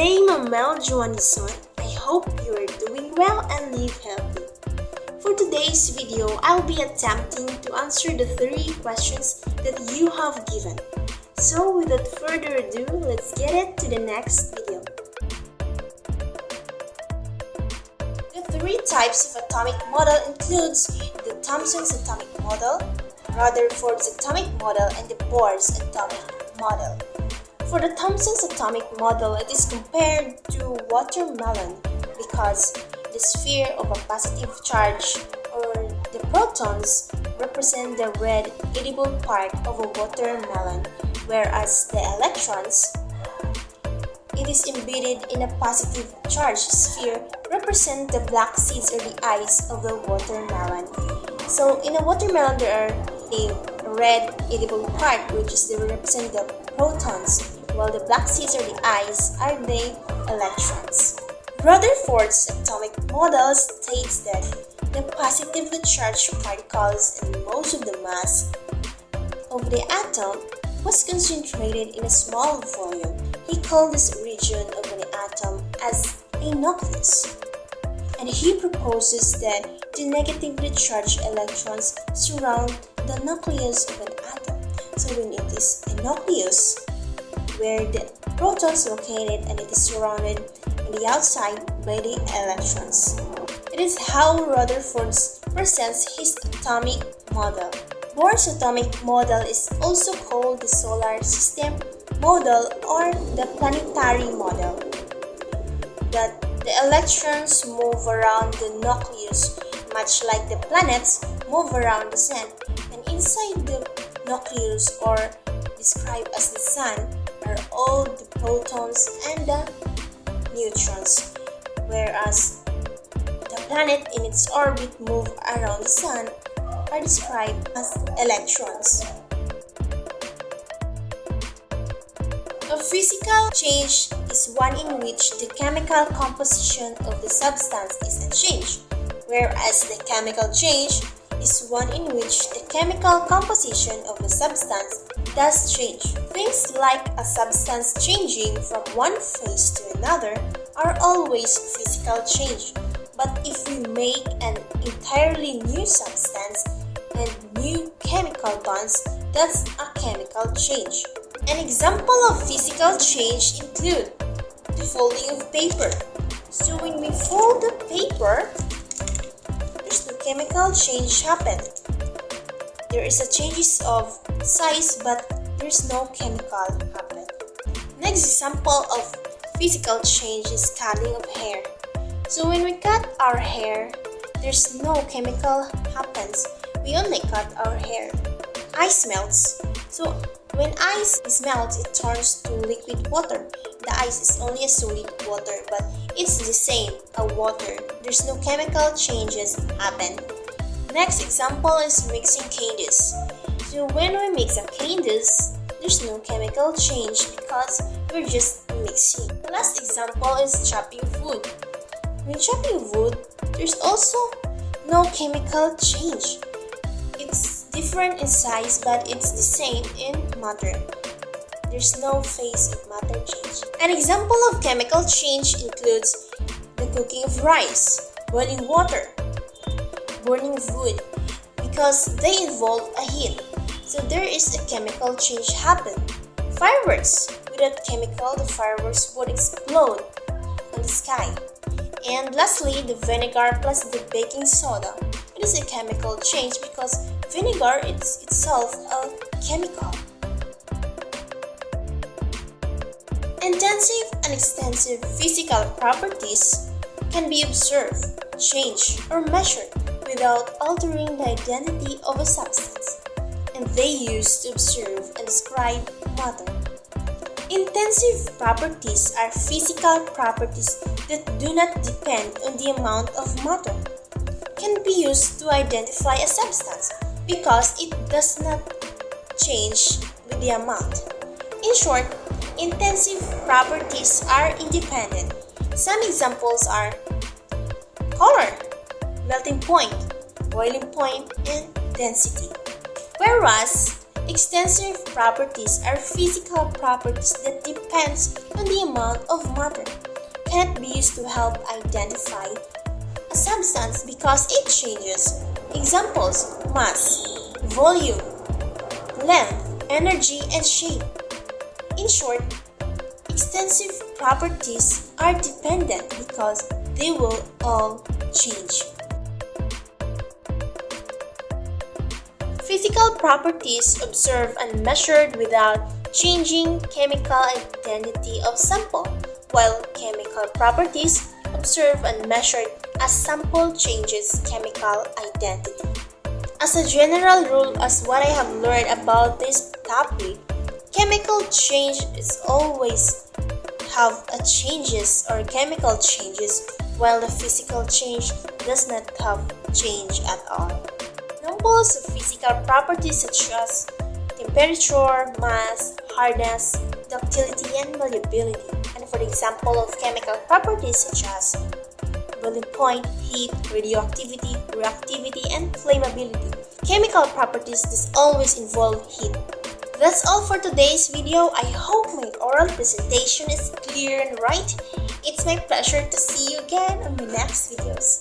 name is Mel Joanison. I hope you are doing well and live healthy. For today's video, I'll be attempting to answer the 3 questions that you have given. So without further ado, let's get it to the next video. The 3 types of atomic model includes the Thomson's atomic model, Rutherford's atomic model, and the Bohr's atomic model. For the Thomson's atomic model, it is compared to watermelon because the sphere of a positive charge, or the protons, represent the red edible part of a watermelon, whereas the electrons, it is embedded in a positive charge sphere, represent the black seeds or the eyes of the watermelon. So in a watermelon, there are a red edible part, which is they represent the protons, while the black seeds or the eyes are the electrons. Rutherford's atomic model states that the positively charged particles and most of the mass of the atom was concentrated in a small volume. He called this region of an atom as a nucleus. And he proposes that the negatively charged electrons surround the nucleus of an atom. So when it is a nucleus, where the protons located, and it is surrounded on the outside by the electrons. It is how Rutherford presents his atomic model. Bohr's atomic model is also called the solar system model or the planetary model. That the electrons move around the nucleus much like the planets move around the sun, and inside the nucleus, or described as the sun, are all the protons and the neutrons, whereas the planet in its orbit move around the sun are described as electrons. A physical change is one in which the chemical composition of the substance is unchanged, whereas the chemical change is one in which the chemical composition of the substance does change. Things like a substance changing from one phase to another are always physical change. But if we make an entirely new substance and new chemical bonds, that's a chemical change. An example of physical change include the folding of paper. So when we fold the paper, there's no chemical change happen. There is a changes of size, but there's no chemical happen. Next example of physical change is cutting of hair. So when we cut our hair, there's no chemical happens. We only cut our hair. Ice melts. So when ice is melts, it turns to liquid water. The ice is only a solid water, but it's the same, a water. There's no chemical changes happen. Next example is mixing candies. So when we mix a candies, there's no chemical change because we're just mixing. The last example is chopping wood. When chopping wood, there's also no chemical change. It's different in size, but it's the same in matter. There's no phase of matter change. An example of chemical change includes the cooking of rice, boiling water, burning wood, because they involve a heat. So there is a chemical change happen. Fireworks. Without chemical, the fireworks would explode on the sky. And lastly, the vinegar plus the baking soda. It is a chemical change because vinegar is itself a chemical. Intensive and extensive physical properties can be observed, changed, or measured without altering the identity of a substance, and they used to observe and describe matter. Intensive properties are physical properties that do not depend on the amount of matter. Can be used to identify a substance because it does not change with the amount. In short, intensive properties are independent. Some examples are color, melting point, boiling point, and density. Whereas Extensive properties are physical properties that depends on the amount of matter. Cannot be used to help identify a substance because it changes. Examples: mass, volume, length, energy, and shape. In short, extensive properties are dependent because they will all change. Physical properties observed and measured without changing chemical identity of sample, while chemical properties observed and measured as sample changes chemical identity. As a general rule, as what I have learned about this topic, chemical change is always have a changes or chemical changes, while the physical change does not have change at all. Examples of physical properties such as temperature, mass, hardness, ductility, and malleability. And for the example of chemical properties such as boiling point, heat, radioactivity, reactivity, and flammability. Chemical properties does always involve heat. That's all for today's video. I hope my oral presentation is clear and right. It's my pleasure to see you again on my next videos.